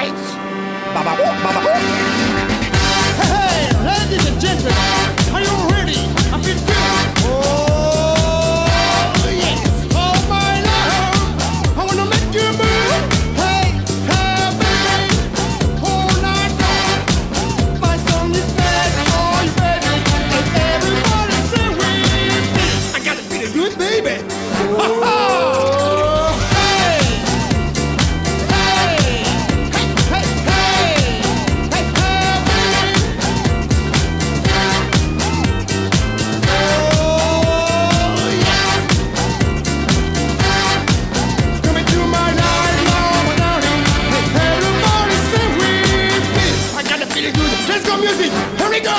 lights. Baba, baba. Hey, ladies and gentlemen, are you ready? I feel good. Oh, yes. Oh, my love, I wanna make you move. Hey, hey, baby, all night long. My song is bad for you, baby. And everybody say with me. I gotta feel good, baby. Ha ha! Let's go music, here we go!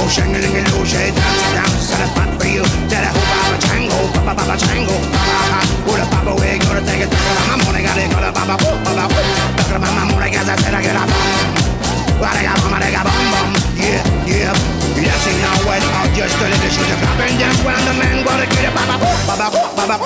Shangling-a-loo-shay, dance, set a spot for you. That I hope I'm a tango, baba, tango, baba, with a papa, we're gonna take it. I'm gonna get it, gonna baba, baba, look at my mama, I guess I said I get a bomb. What I got, mama, I got bum, yeah, yeah. Yes, you know what, I'll just do it, shoot a clap and dance when I'm the man, gonna get it, baba, baba.